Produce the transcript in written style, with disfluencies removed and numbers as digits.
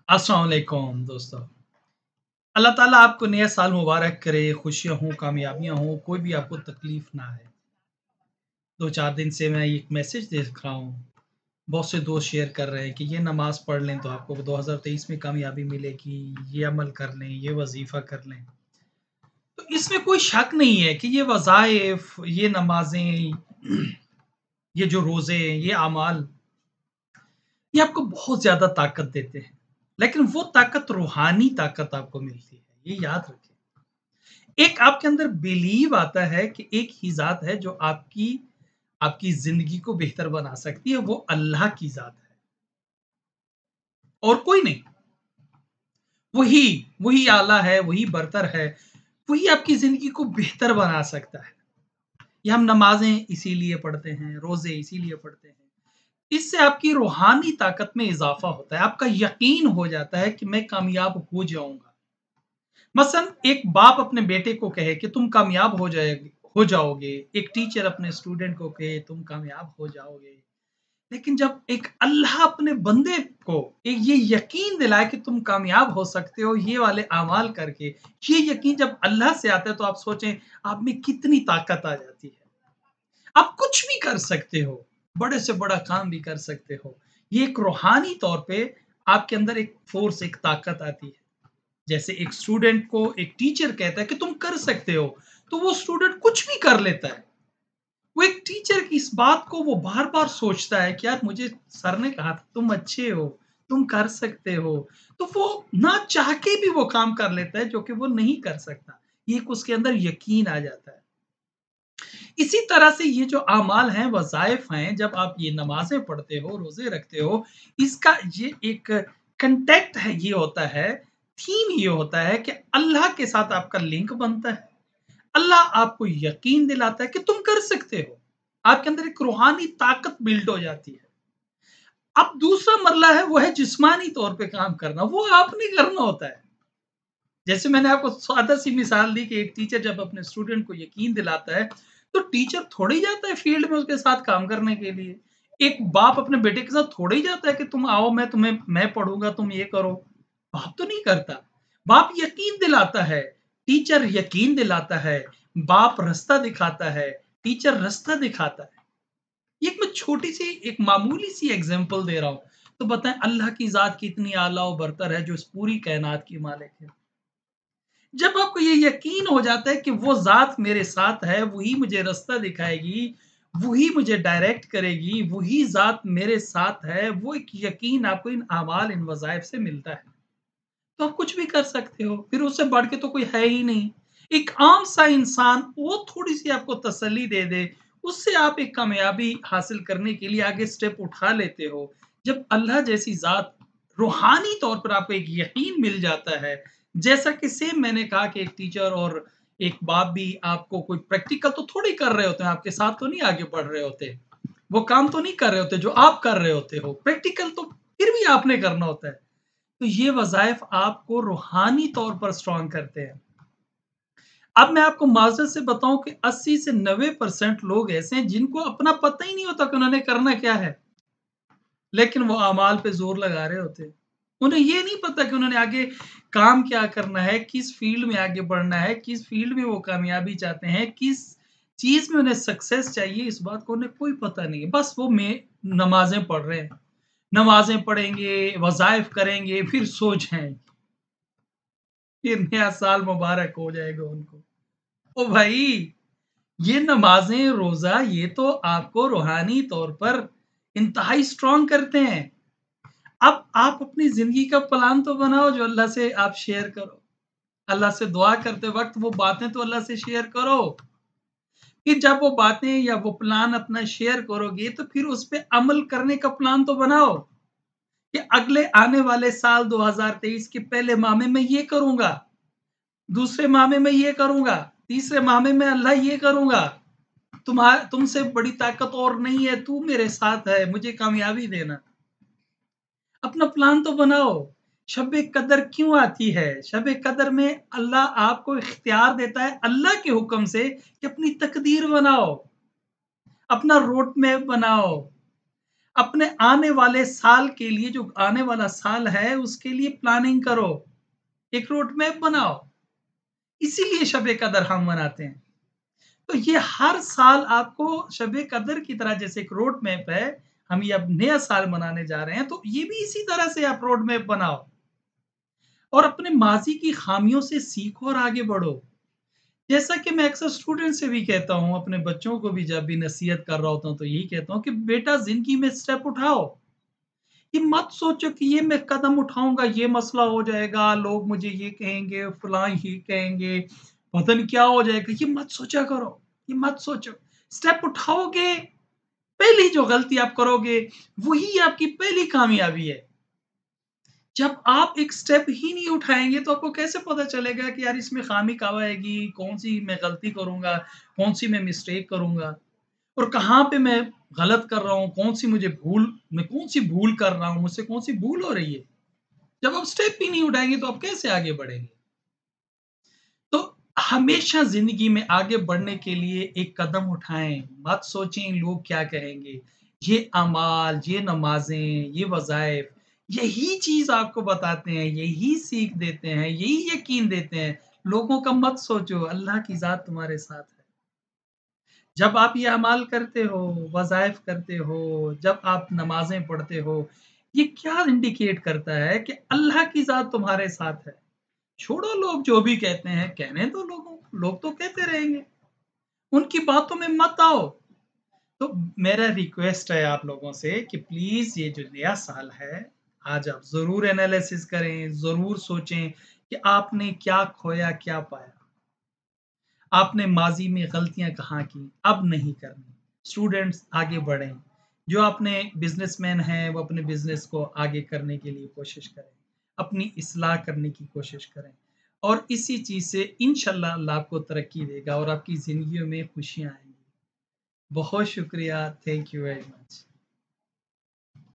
अस्सलाम वालेकुम दोस्तों। अल्लाह ताला आपको नया साल मुबारक करे, खुशियाँ हों, कामयाबियाँ हों, कोई भी आपको तकलीफ़ ना आए। 2-4 दिन से मैं एक मैसेज देख रहा हूँ, बहुत से दोस्त शेयर कर रहे हैं कि ये नमाज़ पढ़ लें तो आपको 2023 में कामयाबी मिलेगी, ये अमल कर लें, ये वज़ीफ़ा कर लें। तो इसमें कोई शक नहीं है कि ये वज़ाइफ़, ये नमाज़ें, ये जो रोज़े, ये अमाल, ये आपको बहुत ज़्यादा ताकत देते हैं। लेकिन वो ताकत रूहानी ताकत आपको मिलती है, ये याद रखें। एक आपके अंदर बिलीव आता है कि एक ही ज़ात है जो आपकी आपकी ज़िंदगी को बेहतर बना सकती है, वो अल्लाह की ज़ात है और कोई नहीं। वही आला है, वही बरतर है, वही आपकी ज़िंदगी को बेहतर बना सकता है। ये हम नमाज़ें इसीलिए पढ़ते हैं, रोज़े इसीलिए पढ़ते हैं। इससे आपकी रूहानी ताकत में इज़ाफ़ा होता है, आपका यकीन हो जाता है कि मैं कामयाब हो जाऊँगा। मसलन एक बाप अपने बेटे को कहे कि तुम कामयाब हो जाओगे, एक टीचर अपने स्टूडेंट को कहे तुम कामयाब हो जाओगे। लेकिन जब एक अल्लाह अपने बंदे को एक ये यकीन दिलाए कि तुम कामयाब हो सकते हो ये वाले अमाल करके, ये यकीन जब अल्लाह से आता है तो आप सोचें आप में कितनी ताकत आ जाती है। आप कुछ भी कर सकते हो, बड़े से बड़ा काम भी कर सकते हो। ये एक रूहानी तौर पे आपके अंदर एक फ़ोर्स, एक ताकत आती है। जैसे एक स्टूडेंट को एक टीचर कहता है कि तुम कर सकते हो, तो वो स्टूडेंट कुछ भी कर लेता है। वो एक टीचर की इस बात को वो बार-बार सोचता है कि यार मुझे सर ने कहा था तुम अच्छे हो, तुम कर सकते हो। तो वो ना चाह के भी वो काम कर लेता है जो कि वो नहीं कर सकता। ये एक उसके अंदर यकीन आ जाता है। इसी तरह से ये जो अमाल हैं, वज़ाइफ़ हैं, जब आप ये नमाज़ें पढ़ते हो, रोज़े रखते हो, इसका ये एक कॉन्टेक्ट है ये होता है, थीम ये होता है कि अल्लाह के साथ आपका लिंक बनता है। अल्लाह आपको यकीन दिलाता है कि तुम कर सकते हो। आपके अंदर एक रूहानी ताकत बिल्ड हो जाती है। अब दूसरा मरला है वो है जिस्मानी तौर पे काम करना, वो आपने करना होता है। जैसे मैंने आपको सादा-सी मिसाल दी कि एक टीचर जब अपने स्टूडेंट को यकीन दिलाता है, तो टीचर थोड़े ही जाता है फील्ड में उसके साथ काम करने के लिए। एक बाप अपने बेटे के साथ थोड़े ही जाता है कि तुम आओ मैं पढ़ूँगा तुम ये करो। बाप तो नहीं करता। बाप यकीन दिलाता है, टीचर यकीन दिलाता है, बाप रास्ता दिखाता है, टीचर रास्ता दिखाता है। ये एक मैं छोटी-सी एक मामूली-सी एग्ज़ाम्पल दे रहा हूँ। तो बताएँ अल्लाह की ज़ात कितनी आला और बरतर है जो इस पूरी कायनात की मालिक है। जब आपको ये यकीन हो जाता है कि वो ज़ात मेरे साथ है, वही मुझे रास्ता दिखाएगी, वही मुझे डायरेक्ट करेगी, वही ज़ात मेरे साथ है, वो एक यकीन आपको इन अमाल, इन वज़ाइफ से मिलता है। तो आप कुछ भी कर सकते हो, फिर उससे बढ़ के तो कोई है ही नहीं। एक आम-सा इंसान वो थोड़ी-सी आपको तसल्ली दे दे, उससे आप एक कामयाबी हासिल करने के लिए आगे स्टेप उठा लेते हो। जब अल्लाह जैसी ज़ात रूहानी तौर पर आपको एक यकीन मिल जाता है, जैसा कि सेम मैंने कहा कि एक टीचर और एक बाप भी आपको कोई प्रैक्टिकल तो थोड़ी कर रहे होते हैं, आपके साथ तो नहीं आगे बढ़ रहे होते। वो काम तो नहीं कर रहे होते जो आप कर रहे होते हो, प्रैक्टिकल तो फिर भी आपने करना होता है। तो ये वज़ाइफ़ आपको रूहानी तौर पर स्ट्रॉन्ग करते हैं। अब मैं आपको माज़रत से बताऊँ कि 80 से 90% लोग ऐसे हैं जिनको अपना पता ही नहीं होता कि उन्होंने करना क्या है, लेकिन वो अमाल पे ज़ोर लगा रहे होते हैं। उन्हें ये नहीं पता कि उन्होंने आगे काम क्या करना है, किस फ़ील्ड में आगे बढ़ना है, किस फ़ील्ड में वो कामयाबी चाहते हैं, किस चीज़ में उन्हें सक्सेस चाहिए, इस बात को उन्हें कोई पता नहीं है। बस वो में नमाज़ें पढ़ रहे हैं। नमाज़ें पढ़ेंगे, वज़ाइफ़ करेंगे, फिर सो जाएँगे। फिर नया साल मुबारक हो जाएगा उनको। ओ भाई, ये नमाज़ें, रोज़ा ये तो आपको रूहानी तौर पर इंतहाई स्ट्रॉन्ग करते हैं। अब आप अपनी ज़िंदगी का प्लान तो बनाओ जो अल्लाह से आप शेयर करो। अल्लाह से दुआ करते वक़्त वो बातें तो अल्लाह से शेयर करो। फिर जब वो बातें या वो प्लान अपना शेयर करोगे तो फिर उस पे अमल करने का प्लान तो बनाओ, कि अगले आने वाले साल 2023 के पहले माह में मैं ये करूँगा। दूसरे माह में मैं ये करूँगा, तीसरे माह में मैं अल्लाह ये करूँगा। तुमसे बड़ी ताकत और नहीं है, तू मेरे साथ है, मुझे कामयाबी देना। अपना प्लान तो बनाओ। शब-ए कदर क्यों आती है? शब-ए कदर में अल्लाह आपको इख्तियार देता है अल्लाह के हुक्म से कि अपनी तकदीर बनाओ, अपना रोड मैप बनाओ, अपने आने वाले साल के लिए, जो आने वाला साल है उसके लिए प्लानिंग करो, एक रोड मैप बनाओ। इसीलिए शब ए कदर हम मनाते हैं। तो ये हर साल आपको शब ए कदर की तरह, जैसे एक रोड मैप है, हम ये अब नया साल मनाने जा रहे हैं, तो ये भी इसी तरह से आप रोड मैप बनाओ और अपने माज़ी की खामियों से सीखो और आगे बढ़ो। जैसा कि मैं अक्सर स्टूडेंट से भी कहता हूँ, अपने बच्चों को भी जब भी नसीहत कर रहा होता हूँ, तो यही कहता हूँ कि बेटा ज़िंदगी में स्टेप उठाओ। ये मत सोचो कि ये मैं कदम उठाऊँगा, ये मसला हो जाएगा, लोग मुझे ये कहेंगे, फलाँ ये कहेंगे, पता नहीं क्या हो जाएगा। ये मत सोचा करो, ये मत सोचो। स्टेप उठाओगे, पहली जो गलती आप करोगे, वही आपकी पहली कामयाबी है। जब आप एक स्टेप ही नहीं उठाएँगे, तो आपको कैसे पता चलेगा कि यार इसमें ख़ामी कब आएगी, कौन-सी मैं गलती करूँगा, कौन-सी मैं मिस्टेक करूँगा और कहाँ पे मैं गलत कर रहा हूँ, मैं कौन-सी भूल कर रहा हूँ, मुझसे कौन-सी भूल हो रही है। जब आप स्टेप ही नहीं उठाएँगे, तो आप कैसे आगे बढ़ेंगे? तो हमेशा ज़िंदगी में आगे बढ़ने के लिए एक कदम उठाएँ, मत सोचें लोग क्या कहेंगे। ये अमाल, ये नमाज़ें, ये वज़ाइफ, यही चीज़ आपको बताते हैं, यही सीख देते हैं, यही यकीन देते हैं। लोगों का मत सोचो, अल्लाह की ज़ात तुम्हारे साथ है। जब आप ये अमाल करते हो, वज़ाइफ करते हो, जब आप नमाज़ें पढ़ते हो, ये क्या इंडिकेट करता है कि अल्लाह की ज़ात तुम्हारे साथ है। छोड़ो लोग जो भी कहते हैं, कहने दो लोगों को, लोग तो कहते रहेंगे। उनकी बातों में मत आओ। तो मेरा रिक्वेस्ट है आप लोगों से कि प्लीज़ ये जो नया साल है, आज आप ज़रूर एनालिसिस करें, ज़रूर सोचें कि आपने क्या खोया, क्या पाया। आपने माज़ी में गलतियाँ कहाँ की, अब नहीं करनी। स्टूडेंट्स आगे बढ़ें। जो अपने बिज़नेसमैन हैं, वो अपने बिज़नेस को आगे करने के लिए कोशिश करें। अपनी इस्लाह करने की कोशिश करें और इसी चीज़ से इंशाअल्लाह अल्लाह आपको तरक्की देगा और आपकी ज़िंदगियों में खुशियाँ आएँगी। बहुत शुक्रिया। Thank you very much.